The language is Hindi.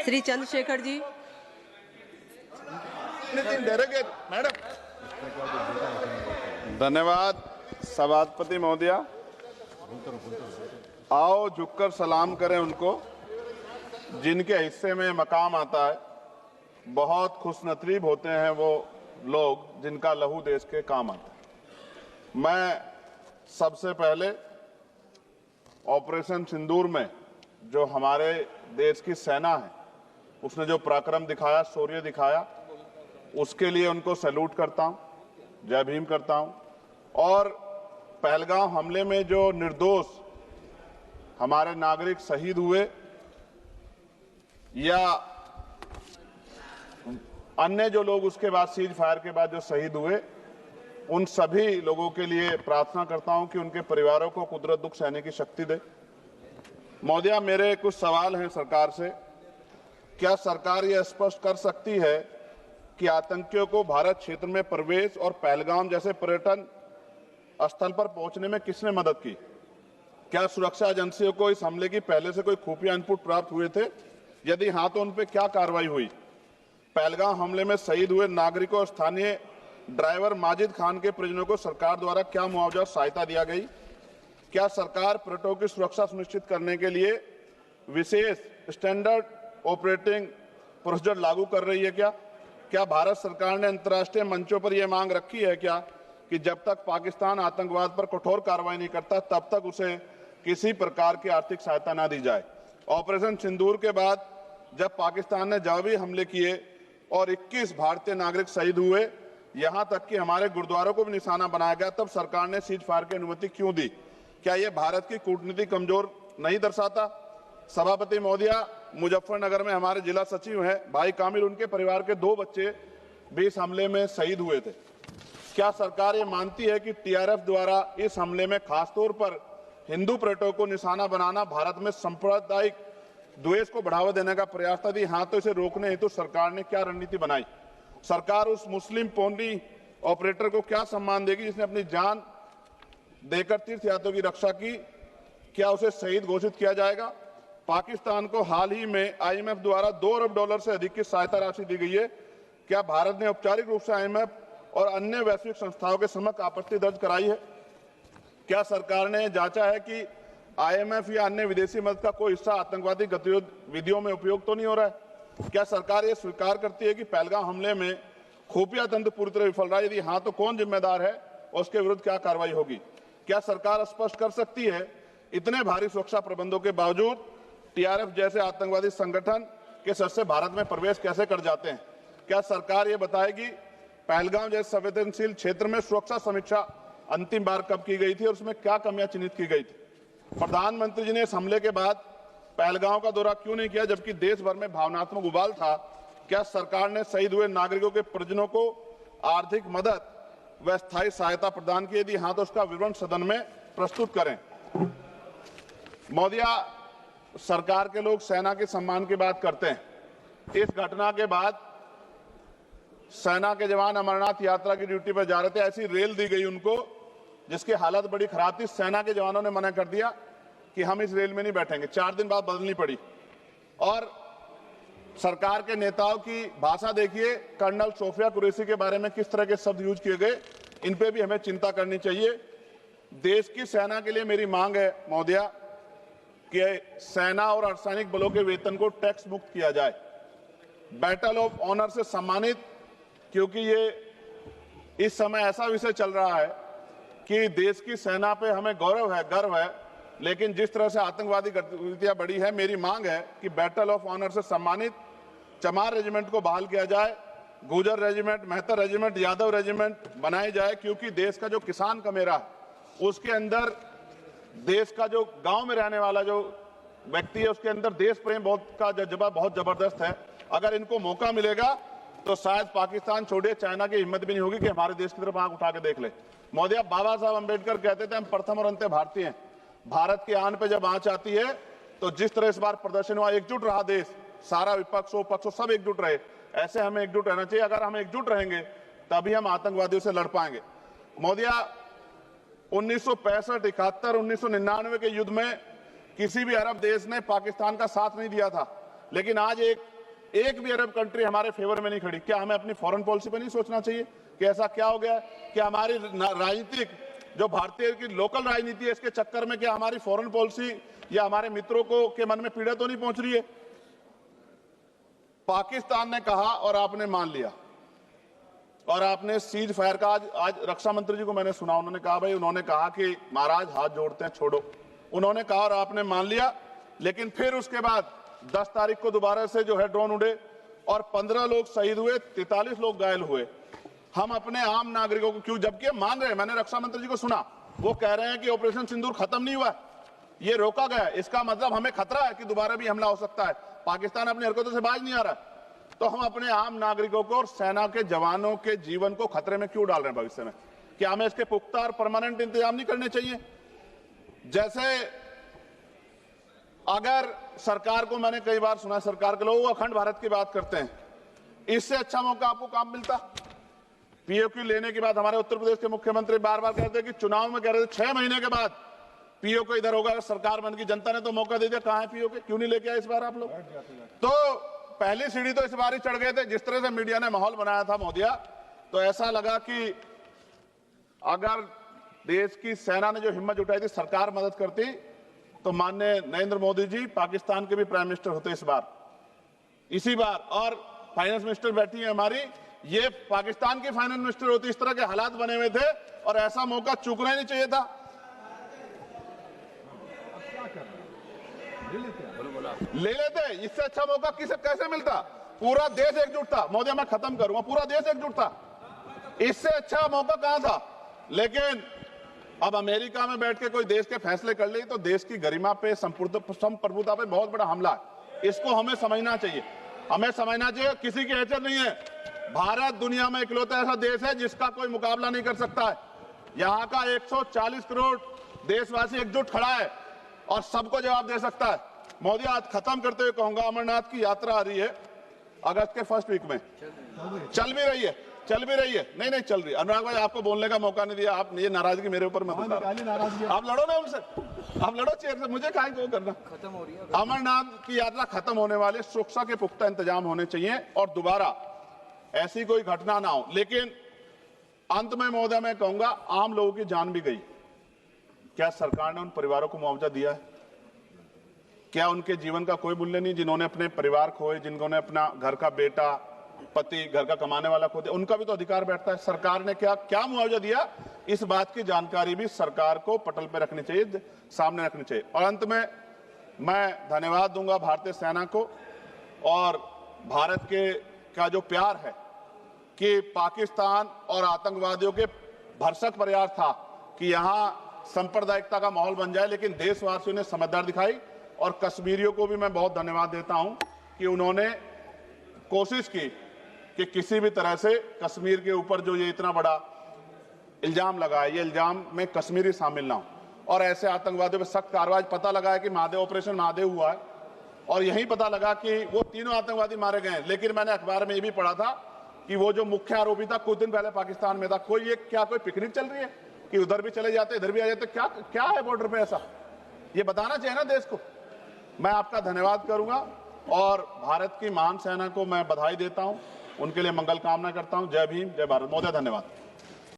श्री चंद्रशेखर जी। मैडम धन्यवाद सभापति महोदया। आओ झुककर सलाम करें उनको जिनके हिस्से में मकाम आता है। बहुत खुशनसीब होते हैं वो लोग जिनका लहू देश के काम आता है। मैं सबसे पहले ऑपरेशन सिंदूर में जो हमारे देश की सेना है उसने जो पराक्रम दिखाया, शौर्य दिखाया, उसके लिए उनको सैल्यूट करता हूं, जय भीम करता हूं। और पहलगाम हमले में जो निर्दोष हमारे नागरिक शहीद हुए या अन्य जो लोग उसके बाद सीज फायर के बाद जो शहीद हुए, उन सभी लोगों के लिए प्रार्थना करता हूं कि उनके परिवारों को कुदरत दुख सहने की शक्ति दे। महोदया, मेरे कुछ सवाल हैं सरकार से। क्या सरकार यह स्पष्ट कर सकती है कि आतंकियों को भारत क्षेत्र में प्रवेश और पहलगाम जैसे पर्यटन स्थल पर पहुंचने में किसने मदद की? क्या सुरक्षा एजेंसियों को इस हमले की पहले से कोई खुफिया इनपुट प्राप्त हुए थे? यदि हां तो उन पर क्या कार्रवाई हुई? पहलगाम हमले में शहीद हुए नागरिकों और स्थानीय ड्राइवर माजिद खान के परिजनों को सरकार द्वारा क्या मुआवजा और सहायता दिया गई? क्या सरकार पर्यटकों की सुरक्षा सुनिश्चित करने के लिए विशेष स्टैंडर्ड ऑपरेटिंग प्रोसीजर लागू कर रही है? क्या भारत सरकार ने अंतर्राष्ट्रीय मंचों पर यह मांग रखी है कि जब तक पाकिस्तान आतंकवाद पर कठोर कार्रवाई नहीं करता तब तक उसे किसी प्रकार की आर्थिक सहायता न दी जाए? ऑपरेशन सिंदूर के बाद जब पाकिस्तान ने जवाबी हमले किए और 21 भारतीय नागरिक शहीद हुए, यहां तक कि हमारे गुरुद्वारों को भी निशाना बनाया गया, तब सरकार ने सीज फायर की अनुमति क्यों दी? क्या यह भारत की कूटनीति कमजोर नहीं दर्शाता? सभापति महोदया, मुजफ्फरनगर में हमारे जिला सचिव हैं भाई कामिल, उनके परिवार के 2 बच्चे भी इस हमले में शहीद हुए थे। क्या सरकार ये मानती है कि टीआरएफ द्वारा इस हमले में खासतौर पर हिंदू पर्यटकों को निशाना बनाना भारत में सांप्रदायिक द्वेष को बढ़ावा देने का प्रयास था? यदि हां तो इसे रोकने हेतु सरकार ने क्या रणनीति बनाई? सरकार उस मुस्लिम पोनी ऑपरेटर को क्या सम्मान देगी जिसने अपनी जान देकर तीर्थयात्रियों की रक्षा की? क्या उसे शहीद घोषित किया जाएगा? पाकिस्तान को हाल ही में आईएमएफ द्वारा $2 अरब से अधिक की सहायता राशि दी गई है। क्या भारत ने औपचारिक रूप से आईएमएफ और अन्य वैश्विक संस्थाओं के समक्ष आपत्ति दर्ज कराई है? क्या सरकार ने जांचा है कि आईएमएफ या अन्य विदेशी मदद का कोई हिस्सा आतंकवादी गतिविधियों में उपयोग तो नहीं हो रहा है? क्या सरकार ये स्वीकार करती है कि पहलगाम हमले में खुफिया तंत्र पूरी तरह विफल रहा है? यदि हाँ तो कौन जिम्मेदार है और उसके विरुद्ध क्या कार्रवाई होगी? क्या सरकार स्पष्ट कर सकती है इतने भारी सुरक्षा प्रबंधों के बावजूद टीआरएफ जैसे आतंकवादी संगठन के सदस्य भारत में प्रवेश कैसे कर जाते हैं? क्या सरकार ये बताएगी पहलगाम जैसे संवेदनशील क्षेत्र में सुरक्षा समीक्षा अंतिम बार कब की गई थी और उसमें क्या कमियां चिन्हित की गई थी? प्रधानमंत्री जी ने इस हमले के बाद पहलगाम का दौरा क्यों नहीं किया जबकि देश भर में भावनात्मक उबाल था? क्या सरकार ने शहीद हुए नागरिकों के परिजनों को आर्थिक मदद व स्थायी सहायता प्रदान की? यदि हाँ तो उसका विवरण सदन में प्रस्तुत करें। महोदया, सरकार के लोग सेना के सम्मान की बात करते हैं। इस घटना के बाद सेना के जवान अमरनाथ यात्रा की ड्यूटी पर जा रहे थे, ऐसी रेल दी गई उनको जिसकी हालत बड़ी खराब थी। सेना के जवानों ने मना कर दिया कि हम इस रेल में नहीं बैठेंगे। 4 दिन बाद बदलनी पड़ी। और सरकार के नेताओं की भाषा देखिए, कर्नल सोफिया कुरैशी के बारे में किस तरह के शब्द यूज किए गए, इन पे भी हमें चिंता करनी चाहिए। देश की सेना के लिए मेरी मांग है महोदया कि सेना और अर्धसैनिक बलों के वेतन को टैक्स मुक्त किया जाए, बैटल ऑफ ऑनर से सम्मानित, क्योंकि ये इस समय ऐसा विषय चल रहा है कि देश की सेना पे हमें गौरव है, गर्व है, लेकिन जिस तरह से आतंकवादी गतिविधियां बढ़ी है, मेरी मांग है कि बैटल ऑफ ऑनर से सम्मानित चमार रेजिमेंट को बहाल किया जाए, Gurjar regiment, Mehtar regiment, Yadav regiment बनाई जाए, क्योंकि देश का जो किसान का मेरा उसके अंदर देश का जो गांव में रहने वाला जो व्यक्ति है उसके अंदर देश प्रेम का जज्बा बहुत जबरदस्त है। अगर इनको मौका मिलेगा तो शायद पाकिस्तान छोड़िए, चाइना की हिम्मत भी नहीं होगी कि हमारे देश की तरफ आंख उठा के देख ले। महोदया, बाबा साहब अंबेडकर कहते थे हम प्रथम और अंत्य भारतीय हैं। भारत की आन पे जब आंच आती है तो जिस तरह इस बार प्रदर्शन हुआ, एकजुट रहा देश, सारा विपक्ष हो पक्ष हो सब एकजुट रहे, ऐसे हमें एकजुट रहना चाहिए। अगर हम एकजुट रहेंगे तभी हम आतंकवादियों से लड़ पाएंगे। महोदया, 1965, 71, 1999 के युद्ध में किसी भी अरब देश ने पाकिस्तान का साथ नहीं दिया था, लेकिन आज एक एक भी अरब कंट्री हमारे फेवर में नहीं खड़ी। क्या हमें अपनी फॉरेन पॉलिसी पर नहीं सोचना चाहिए कि ऐसा क्या हो गया कि हमारी राजनीतिक जो भारतीय की लोकल राजनीति है, इसके चक्कर में क्या हमारी फॉरेन पॉलिसी या हमारे मित्रों को के मन में पीड़ा तो नहीं पहुंच रही है? पाकिस्तान ने कहा और आपने मान लिया, और आपने सीज फायर का आज रक्षा मंत्री जी को मैंने सुना, उन्होंने कहा भाई, उन्होंने कहा कि महाराज हाथ जोड़ते हैं, छोड़ो, उन्होंने कहा और आपने मान लिया। लेकिन फिर उसके बाद 10 तारीख को दोबारा से जो है ड्रोन उड़े और 15 लोग शहीद हुए, 43 लोग घायल हुए। हम अपने आम नागरिकों को क्यों, जबकि मान रहे हैं, मैंने रक्षा मंत्री जी को सुना, वो कह रहे हैं कि ऑपरेशन सिंदूर खत्म नहीं हुआ, ये रोका गया, इसका मतलब हमें खतरा है कि दोबारा भी हमला हो सकता है, पाकिस्तान अपनी हरकतों से बाज नहीं आ रहा। तो हम अपने आम नागरिकों को और सेना के जवानों के जीवन को खतरे में क्यों डाल रहे हैं भविष्य में? क्या हमें इसके पुख्ता और परमानेंट इंतजाम नहीं करने चाहिए? जैसे अगर सरकार को, मैंने कई बार सुना सरकार के लोग अखंड भारत की बात करते हैं, इससे अच्छा मौका आपको काम मिलता। पीओक्यू लेने के बाद हमारे उत्तर प्रदेश के मुख्यमंत्री बार बार कहते हैं कि चुनाव में कह रहे थे 6 महीने के बाद पीओक्यू इधर होगा, अगर सरकार बन की, जनता ने तो मौका दे दिया, कहां है पीओक्यू? क्यों नहीं लेके आए इस बार आप लोग? तो पहली सीढ़ी तो इस बार ही चढ़ गए थे। जिस तरह से मीडिया ने माहौल बनाया था मोदिया, तो ऐसा लगा कि अगर देश की सेना ने जो हिम्मत जुटाई थी, सरकार मदद करती, तो माननीय नरेंद्र मोदी जी पाकिस्तान के भी प्राइम मिनिस्टर होते इस बार, इसी बार, और फाइनेंस मिनिस्टर बैठी है हमारी, ये पाकिस्तान की फाइनेंस मिनिस्टर होती। इस तरह के हालात बने हुए थे और ऐसा मौका चूकना ही नहीं चाहिए था। ले लेते, इससे अच्छा मौका किसे कैसे मिलता? पूरा देश एकजुट था। मोदी, मैं खत्म करूंगा, पूरा देश एकजुट था, इससे अच्छा मौका कहां था? लेकिन अब अमेरिका में बैठ के कोई देश के फैसले कर ले तो देश की गरिमा पे, संप्रभुता पे बहुत बड़ा हमला है। इसको हमें समझना चाहिए, हमें समझना चाहिए किसी की हैसियत नहीं है। भारत दुनिया में इकलौता ऐसा देश है जिसका कोई मुकाबला नहीं कर सकता है। यहाँ का 140 करोड़ देशवासी एकजुट खड़ा है और सबको जवाब दे सकता है। मोदी, आज खत्म करते हुए कहूंगा, अमरनाथ की यात्रा आ रही है अगस्त के फर्स्ट वीक में, चल भी रही है, नहीं चल रही। अनुराग भाई, आपको बोलने का मौका नहीं दिया, आप ये नाराजगी मेरे ऊपर मत उतारो, आप लड़ो ना उनसे, आप लड़ो चेयर से, मुझे काहे को करना। खत्म हो रही है अमरनाथ की यात्रा, खत्म होने वाले, सुरक्षा के पुख्ता इंतजाम होने चाहिए और दोबारा ऐसी कोई घटना ना हो। लेकिन अंत में महोदय मैं कहूंगा, आम लोगों की जान भी गई, क्या सरकार ने उन परिवारों को मुआवजा दिया है? क्या उनके जीवन का कोई मूल्य नहीं? जिन्होंने अपने परिवार खोए, जिन्होंने अपना घर का बेटा, पति, घर का कमाने वाला खो दिया, उनका भी तो अधिकार बैठता है। सरकार ने क्या मुआवजा दिया, इस बात की जानकारी भी सरकार को पटल पर रखनी चाहिए, सामने रखनी चाहिए। और अंत में मैं धन्यवाद दूंगा भारतीय सेना को और भारत के का जो प्यार है कि पाकिस्तान और आतंकवादियों के भरसक प्रयास था कि यहां सांप्रदायिकता का माहौल बन जाए, लेकिन देशवासियों ने समझदारी दिखाई। और कश्मीरियों को भी मैं बहुत धन्यवाद देता हूं कि उन्होंने कोशिश की कि किसी भी तरह से कश्मीर के ऊपर जो ये इतना बड़ा इल्जाम लगा है, ये इल्जाम में कश्मीरी शामिल ना हो और ऐसे आतंकवादियों पर सख्त कार्रवाई। पता लगा है कि महादेव, ऑपरेशन महादेव हुआ है और यही पता लगा कि वो तीनों आतंकवादी मारे गए हैं। लेकिन मैंने अखबार में ये भी पढ़ा था कि वो जो मुख्य आरोपी था कुछ दिन पहले पाकिस्तान में था। कोई पिकनिक चल रही है कि उधर भी चले जाते, इधर भी आ जाते? क्या है बॉर्डर पे ऐसा? ये बताना चाहिए ना देश को। मैं आपका धन्यवाद करूंगा और भारत की महान सेना को मैं बधाई देता हूं, उनके लिए मंगल कामना करता हूं। जय भीम, जय भारत। महोदय धन्यवाद।